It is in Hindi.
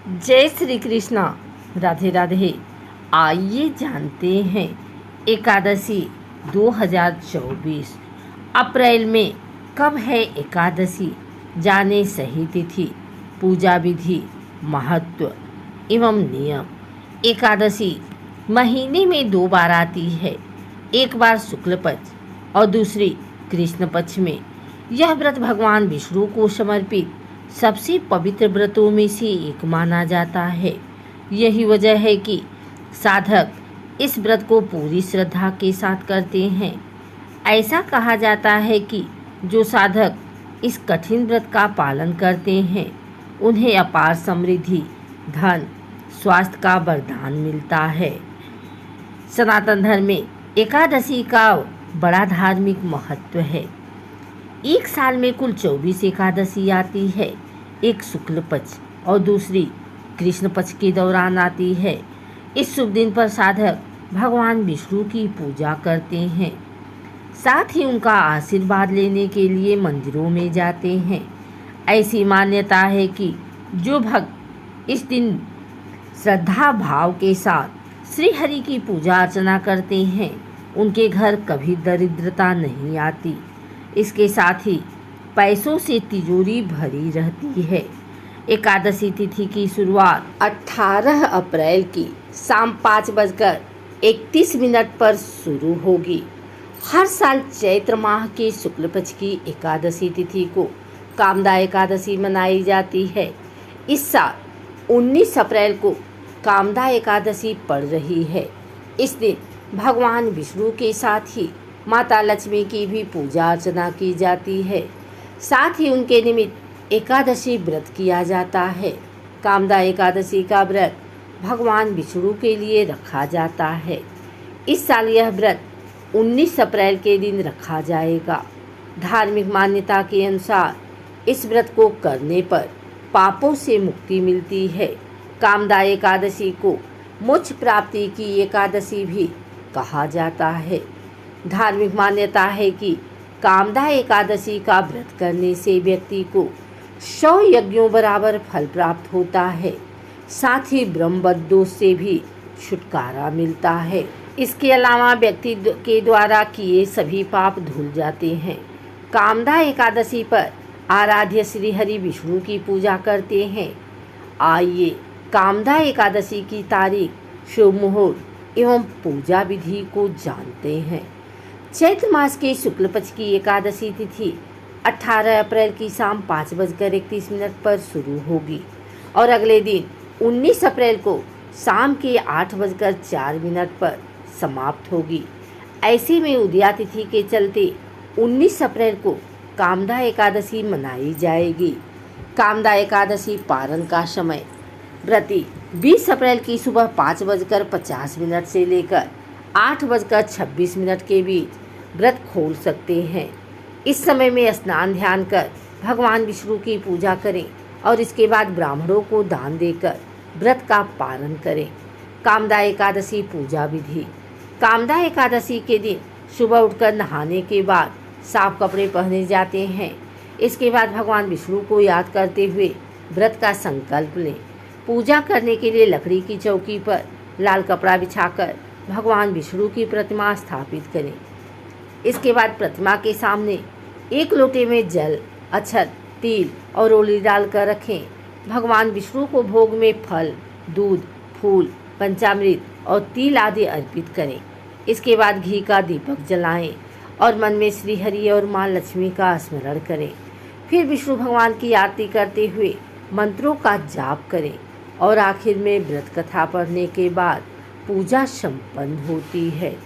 जय श्री कृष्णा। राधे राधे। आइए जानते हैं एकादशी 2024 अप्रैल में कब है एकादशी। जाने सही तिथि, पूजा विधि, महत्व एवं नियम। एकादशी महीने में 2 बार आती है, एक बार शुक्ल पक्ष और दूसरी कृष्ण पक्ष में। यह व्रत भगवान विष्णु को समर्पित सबसे पवित्र व्रतों में से एक माना जाता है। यही वजह है कि साधक इस व्रत को पूरी श्रद्धा के साथ करते हैं। ऐसा कहा जाता है कि जो साधक इस कठिन व्रत का पालन करते हैं उन्हें अपार समृद्धि, धन, स्वास्थ्य का वरदान मिलता है। सनातन धर्म में एकादशी का बड़ा धार्मिक महत्व है। एक साल में कुल 24 एकादशी आती है, एक शुक्ल पक्ष और दूसरी कृष्ण पक्ष के दौरान आती है। इस शुभ दिन पर साधक भगवान विष्णु की पूजा करते हैं, साथ ही उनका आशीर्वाद लेने के लिए मंदिरों में जाते हैं। ऐसी मान्यता है कि जो भक्त इस दिन श्रद्धा भाव के साथ श्री हरि की पूजा अर्चना करते हैं उनके घर कभी दरिद्रता नहीं आती। इसके साथ ही पैसों से तिजोरी भरी रहती है। एकादशी तिथि की शुरुआत 18 अप्रैल की शाम 5:31 पर शुरू होगी। हर साल चैत्र माह के शुक्ल पक्ष की एकादशी तिथि को कामदा एकादशी मनाई जाती है। इस साल 19 अप्रैल को कामदा एकादशी पड़ रही है। इस दिन भगवान विष्णु के साथ ही माता लक्ष्मी की भी पूजा अर्चना की जाती है। साथ ही उनके निमित्त एकादशी व्रत किया जाता है। कामदा एकादशी का व्रत भगवान विष्णु के लिए रखा जाता है। इस साल यह व्रत 19 अप्रैल के दिन रखा जाएगा। धार्मिक मान्यता के अनुसार इस व्रत को करने पर पापों से मुक्ति मिलती है। कामदा एकादशी को मोक्ष प्राप्ति की एकादशी भी कहा जाता है। धार्मिक मान्यता है कि कामदा एकादशी का व्रत करने से व्यक्ति को 100 यज्ञों बराबर फल प्राप्त होता है। साथ ही ब्रह्मवध दोष से भी छुटकारा मिलता है। इसके अलावा व्यक्ति के द्वारा किए सभी पाप धुल जाते हैं। कामदा एकादशी पर आराध्य श्री हरि विष्णु की पूजा करते हैं। आइए कामदा एकादशी की तारीख, शुभ मुहूर्त एवं पूजा विधि को जानते हैं। चैत्र मास के शुक्ल पक्ष की एकादशी तिथि 18 अप्रैल की शाम 5:31 पर शुरू होगी और अगले दिन 19 अप्रैल को शाम के 8:04 पर समाप्त होगी। ऐसे में उदया तिथि के चलते 19 अप्रैल को कामदा एकादशी मनाई जाएगी। कामदा एकादशी पारण का समय व्रती 20 अप्रैल की सुबह 5:50 से लेकर 8:26 के बीच व्रत खोल सकते हैं। इस समय में स्नान ध्यान कर भगवान विष्णु की पूजा करें और इसके बाद ब्राह्मणों को दान देकर व्रत का पालन करें। कामदा एकादशी पूजा विधि। कामदा एकादशी के दिन सुबह उठकर नहाने के बाद साफ कपड़े पहने जाते हैं। इसके बाद भगवान विष्णु को याद करते हुए व्रत का संकल्प लें। पूजा करने के लिए लकड़ी की चौकी पर लाल कपड़ा बिछाकर भगवान विष्णु की प्रतिमा स्थापित करें। इसके बाद प्रतिमा के सामने एक लोटे में जल, अक्षत, तिल और रोली डालकर रखें। भगवान विष्णु को भोग में फल, दूध, फूल, पंचामृत और तिल आदि अर्पित करें। इसके बाद घी का दीपक जलाएं और मन में श्री हरि और माँ लक्ष्मी का स्मरण करें। फिर विष्णु भगवान की आरती करते हुए मंत्रों का जाप करें और आखिर में व्रत कथा पढ़ने के बाद पूजा संपन्न होती है।